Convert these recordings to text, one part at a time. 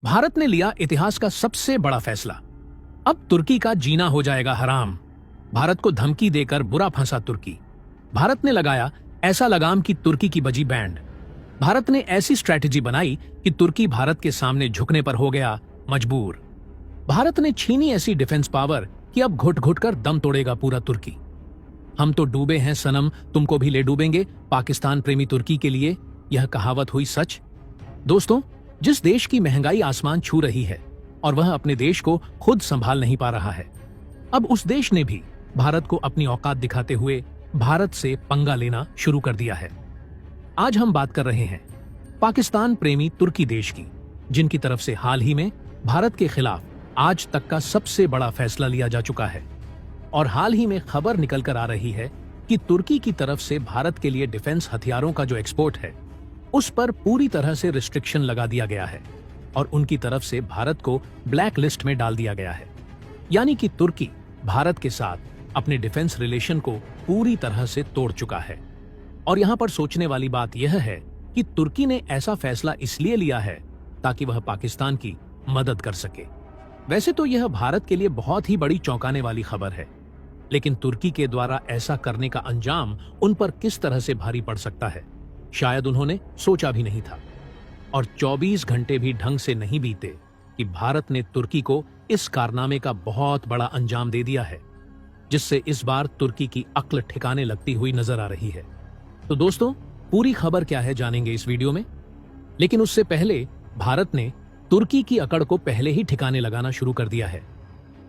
भारत ने लिया इतिहास का सबसे बड़ा फैसला। अब तुर्की का जीना हो जाएगा हराम। भारत को धमकी देकर बुरा फंसा तुर्की। भारत ने लगाया ऐसा लगाम कि तुर्की की बजी बैंड। भारत ने ऐसी स्ट्रैटेजी बनाई कि तुर्की भारत के सामने झुकने पर हो गया मजबूर। भारत ने छीनी ऐसी डिफेंस पावर कि अब घुट घुट कर दम तोड़ेगा पूरा तुर्की। हम तो डूबे हैं सनम, तुमको भी ले डूबेंगे, पाकिस्तान प्रेमी तुर्की के लिए यह कहावत हुई सच। दोस्तों, जिस देश की महंगाई आसमान छू रही है और वह अपने देश को खुद संभाल नहीं पा रहा है, अब उस देश ने भी भारत को अपनी औकात दिखाते हुए भारत से पंगा लेना शुरू कर दिया है। आज हम बात कर रहे हैं पाकिस्तान प्रेमी तुर्की देश की, जिनकी तरफ से हाल ही में भारत के खिलाफ आज तक का सबसे बड़ा फैसला लिया जा चुका है। और हाल ही में खबर निकल कर आ रही है कि तुर्की की तरफ से भारत के लिए डिफेंस हथियारों का जो एक्सपोर्ट है, उस पर पूरी तरह से रिस्ट्रिक्शन लगा दिया गया है और उनकी तरफ से भारत को ब्लैक लिस्ट में डाल दिया गया है। यानी कि तुर्की भारत के साथ अपने डिफेंस रिलेशन को पूरी तरह से तोड़ चुका है। और यहां पर सोचने वाली बात यह है कि तुर्की ने ऐसा फैसला इसलिए लिया है ताकि वह पाकिस्तान की मदद कर सके। वैसे तो यह भारत के लिए बहुत ही बड़ी चौंकाने वाली खबर है, लेकिन तुर्की के द्वारा ऐसा करने का अंजाम उन पर किस तरह से भारी पड़ सकता है, शायद उन्होंने सोचा भी नहीं था। और 24 घंटे भी ढंग से नहीं बीते कि भारत ने तुर्की को इस कारनामे का बहुत बड़ा अंजाम दे दिया है, जिससे इस बार तुर्की की अक्ल ठिकाने लगती हुई नजर आ रही है। तो दोस्तों, पूरी खबर क्या है जानेंगे इस वीडियो में। लेकिन उससे पहले भारत ने तुर्की की अकड़ को पहले ही ठिकाने लगाना शुरू कर दिया है।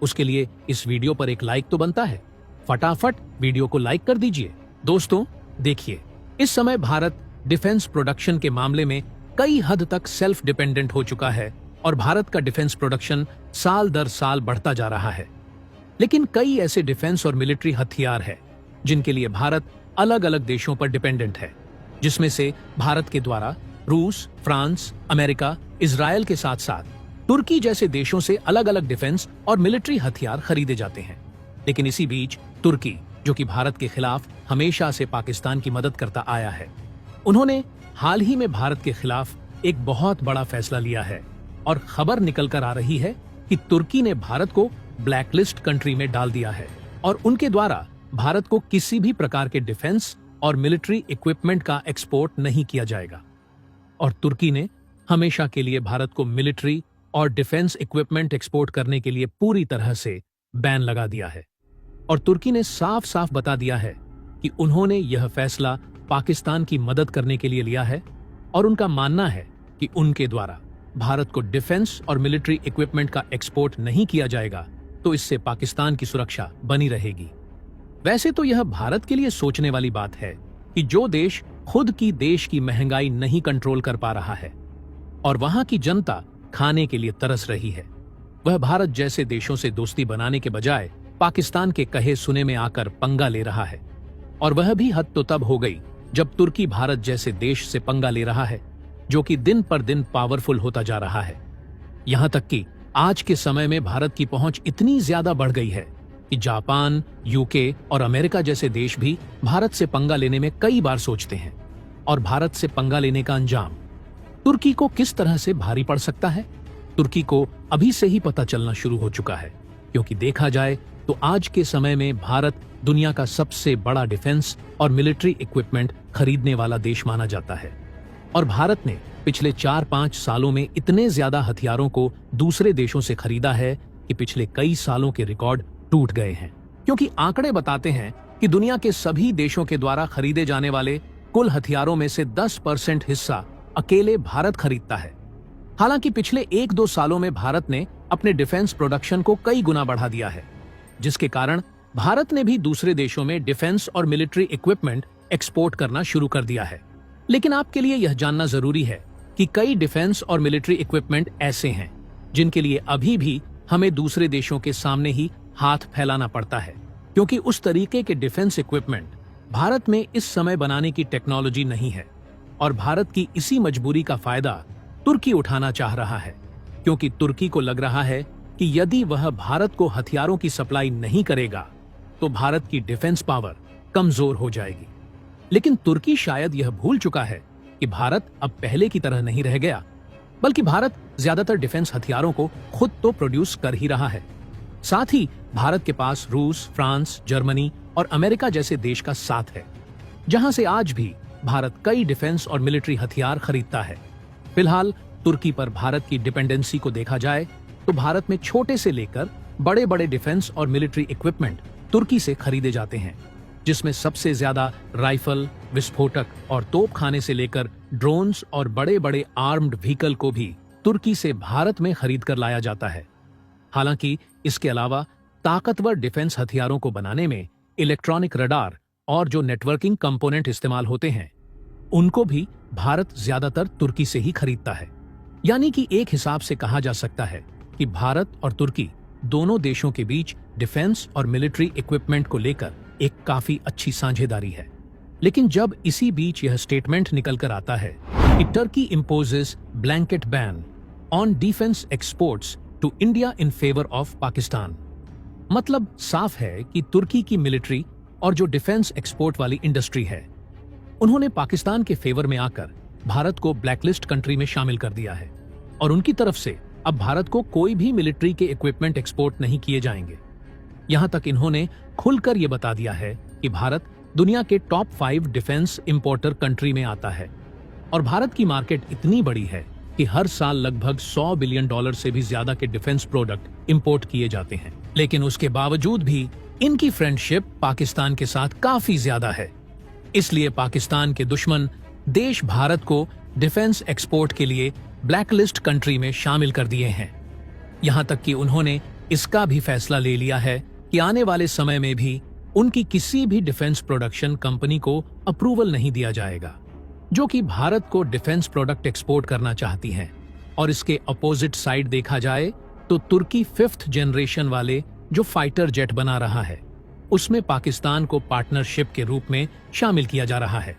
उसके लिए इस वीडियो पर एक लाइक तो बनता है। फटाफट वीडियो को लाइक कर दीजिए। दोस्तों देखिए, इस समय भारत डिफेंस प्रोडक्शन के मामले में कई हद तक सेल्फ डिपेंडेंट हो चुका है और भारत का डिफेंस प्रोडक्शन साल दर साल बढ़ता जा रहा है। लेकिन कई ऐसे डिफेंस और मिलिट्री हथियार है जिनके लिए भारत अलग अलग देशों पर डिपेंडेंट है, जिसमें से भारत के द्वारा रूस, फ्रांस, अमेरिका, इजरायल के साथ साथ तुर्की जैसे देशों से अलग अलग डिफेंस और मिलिट्री हथियार खरीदे जाते हैं। लेकिन इसी बीच तुर्की, जो कि भारत के खिलाफ हमेशा से पाकिस्तान की मदद करता आया है, उन्होंने हाल ही में भारत के खिलाफ एक बहुत बड़ा फैसला लिया है और खबर निकल कर आ रही है कि तुर्की ने भारत को ब्लैकलिस्ट कंट्री में डाल दिया है और उनके द्वारा भारत को किसी भी प्रकार के डिफेंस और मिलिट्री इक्विपमेंट का एक्सपोर्ट नहीं किया जाएगा। और तुर्की ने हमेशा के लिए भारत को मिलिट्री और डिफेंस इक्विपमेंट एक्सपोर्ट करने के लिए पूरी तरह से बैन लगा दिया है। और तुर्की ने साफ साफ बता दिया है कि उन्होंने यह फैसला पाकिस्तान की मदद करने के लिए लिया है और उनका मानना है कि उनके द्वारा भारत को डिफेंस और मिलिट्री इक्विपमेंट का एक्सपोर्ट नहीं किया जाएगा तो इससे पाकिस्तान की सुरक्षा बनी रहेगी। वैसे तो यह भारत के लिए सोचने वाली बात है कि जो देश खुद की देश की महंगाई नहीं कंट्रोल कर पा रहा है और वहां की जनता खाने के लिए तरस रही है, वह भारत जैसे देशों से दोस्ती बनाने के बजाय पाकिस्तान के कहे सुने में आकर पंगा ले रहा है। और वह भी हद तो तब हो गई जब तुर्की भारत जैसे देश से पंगा ले रहा है जो कि दिन पर दिन पावरफुल होता जा रहा है। यहां तक कि आज के समय में भारत की पहुंच इतनी ज्यादा बढ़ गई है कि जापान, यूके और अमेरिका जैसे देश भी भारत से पंगा लेने में कई बार सोचते हैं। और भारत से पंगा लेने का अंजाम तुर्की को किस तरह से भारी पड़ सकता है, तुर्की को अभी से ही पता चलना शुरू हो चुका है। क्योंकि देखा जाए तो आज के समय में भारत दुनिया का सबसे बड़ा डिफेंस और मिलिट्री इक्विपमेंट खरीदने वाला देश माना जाता है। और भारत ने पिछले 4-5 सालों में इतने ज्यादा हथियारों को दूसरे देशों से खरीदा है कि पिछले कई सालों के रिकॉर्ड टूट गए हैं। क्योंकि आंकड़े बताते हैं कि दुनिया के सभी देशों के द्वारा खरीदे जाने वाले कुल हथियारों में से 10% हिस्सा अकेले भारत खरीदता है। हालांकि पिछले 1-2 सालों में भारत ने अपने डिफेंस प्रोडक्शन को कई गुना बढ़ा दिया है, जिसके कारण भारत ने भी दूसरे देशों में डिफेंस और मिलिट्री इक्विपमेंट एक्सपोर्ट करना शुरू कर दिया है। लेकिन आपके लिए यह जानना जरूरी है कि कई डिफेंस और मिलिट्री इक्विपमेंट ऐसे हैं जिनके लिए अभी भी हमें दूसरे देशों के सामने ही हाथ फैलाना पड़ता है, क्योंकि उस तरीके के डिफेंस इक्विपमेंट भारत में इस समय बनाने की टेक्नोलॉजी नहीं है। और भारत की इसी मजबूरी का फायदा तुर्की उठाना चाह रहा है, क्योंकि तुर्की को लग रहा है कि यदि वह भारत को हथियारों की सप्लाई नहीं करेगा तो भारत की डिफेंस पावर कमजोर हो जाएगी। लेकिन तुर्की शायद यह भूल चुका है कि भारत अब पहले की तरह नहीं रह गया। बल्कि भारत ज्यादातर डिफेंस हथियारों को खुद तो प्रोड्यूस कर ही रहा है। साथ ही भारत के पास रूस, फ्रांस, जर्मनी और अमेरिका जैसे देश का साथ है, जहां से आज भी भारत कई डिफेंस और मिलिट्री हथियार खरीदता है। फिलहाल तुर्की पर भारत की डिपेंडेंसी को देखा जाए तो भारत में छोटे से लेकर बड़े बड़े डिफेंस और मिलिट्री इक्विपमेंट तुर्की से खरीदे जाते हैं, जिसमें सबसे ज्यादा राइफल, विस्फोटक और तोपखाने से लेकर ड्रोन्स और बड़े बड़े आर्म्ड व्हीकल को भी तुर्की से भारत में खरीद कर लाया जाता है। हालांकि इसके अलावा ताकतवर डिफेंस हथियारों को बनाने में इलेक्ट्रॉनिक रडार और जो नेटवर्किंग कंपोनेंट इस्तेमाल होते हैं, उनको भी भारत ज्यादातर तुर्की से ही खरीदता है। यानी कि एक हिसाब से कहा जा सकता है कि भारत और तुर्की दोनों देशों के बीच डिफेंस और मिलिट्री इक्विपमेंट को लेकर एक काफी अच्छी साझेदारी है। लेकिन जब इसी बीच यह स्टेटमेंट निकल कर आता है कि Turkey imposes blanket ban on defence exports to India in favour of Pakistan, मतलब साफ है कि तुर्की की मिलिट्री और जो डिफेंस एक्सपोर्ट वाली इंडस्ट्री है, उन्होंने पाकिस्तान के फेवर में आकर भारत को ब्लैकलिस्ट कंट्री में शामिल कर दिया है और उनकी तरफ से अब भारत को कोई भी मिलिट्री के इक्विपमेंट एक्सपोर्ट नहीं किए जाएंगे। यहां तक इन्होंने खुलकर यह बता दिया है कि भारत दुनिया के टॉप 5 डिफेंस इंपोर्टर कंट्री में आता है और भारत की मार्केट इतनी बड़ी है कि हर साल लगभग $100 बिलियन से भी ज्यादा के डिफेंस प्रोडक्ट इंपोर्ट किए जाते हैं। लेकिन उसके बावजूद भी इनकी फ्रेंडशिप पाकिस्तान के साथ काफी ज्यादा है। इसलिए पाकिस्तान के दुश्मन देश भारत को डिफेंस एक्सपोर्ट के लिए ब्लैकलिस्ट कंट्री में शामिल कर दिए हैं। यहां तक कि उन्होंने इसका भी फैसला ले लिया है कि आने वाले समय में भी उनकी किसी भी डिफेंस प्रोडक्शन कंपनी को अप्रूवल नहीं दिया जाएगा जो कि भारत को डिफेंस प्रोडक्ट एक्सपोर्ट करना चाहती हैं। और इसके अपोजिट साइड देखा जाए तो तुर्की 5th जनरेशन वाले जो फाइटर जेट बना रहा है, उसमें पाकिस्तान को पार्टनरशिप के रूप में शामिल किया जा रहा है।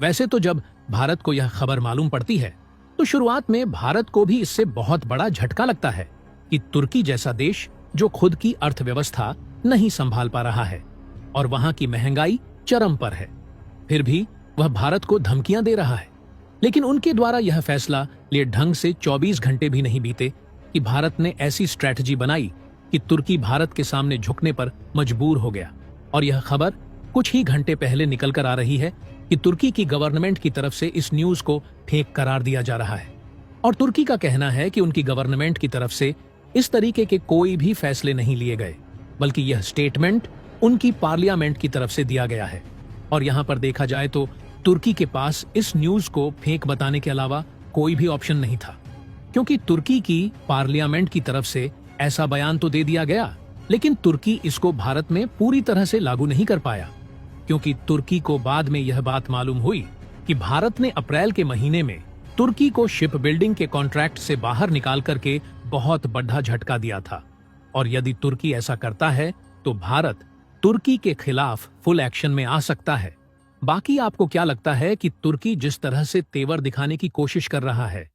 वैसे तो जब भारत को यह खबर मालूम पड़ती है तो शुरुआत में भारत को भी इससे बहुत बड़ा झटका लगता है कि तुर्की जैसा देश जो खुद की अर्थव्यवस्था नहीं संभाल पा रहा है और वहां की महंगाई चरम पर है, फिर भी वह भारत को धमकियां दे रहा है। लेकिन उनके द्वारा यह फैसला लिए ढंग से 24 घंटे भी नहीं बीते कि भारत ने ऐसी स्ट्रैटेजी बनाई कि तुर्की भारत के सामने झुकने पर मजबूर हो गया। और यह खबर कुछ ही घंटे पहले निकल कर आ रही है कि तुर्की की गवर्नमेंट की तरफ से इस न्यूज को फेक करार दिया जा रहा है और तुर्की का कहना है कि उनकी गवर्नमेंट की तरफ से इस तरीके के कोई भी फैसले नहीं लिए गए, बल्कि यह स्टेटमेंट उनकी पार्लियामेंट की तरफ से दिया गया है। और यहां पर देखा जाए तो तुर्की के पास इस न्यूज को फेक बताने के अलावा कोई भी ऑप्शन नहीं था, क्योंकि तुर्की की पार्लियामेंट की तरफ से ऐसा बयान तो दे दिया गया, लेकिन तुर्की इसको भारत में पूरी तरह से लागू नहीं कर पाया, क्योंकि तुर्की को बाद में यह बात मालूम हुई कि भारत ने अप्रैल के महीने में तुर्की को शिप बिल्डिंग के कॉन्ट्रैक्ट से बाहर निकाल करके बहुत बड़ा झटका दिया था। और यदि तुर्की ऐसा करता है तो भारत तुर्की के खिलाफ फुल एक्शन में आ सकता है। बाकी आपको क्या लगता है कि तुर्की जिस तरह से तेवर दिखाने की कोशिश कर रहा है,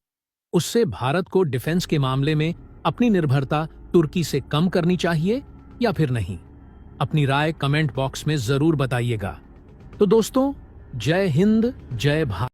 उससे भारत को डिफेंस के मामले में अपनी निर्भरता तुर्की से कम करनी चाहिए या फिर नहीं? अपनी राय कमेंट बॉक्स में जरूर बताइएगा। तो दोस्तों, जय हिंद, जय भारत।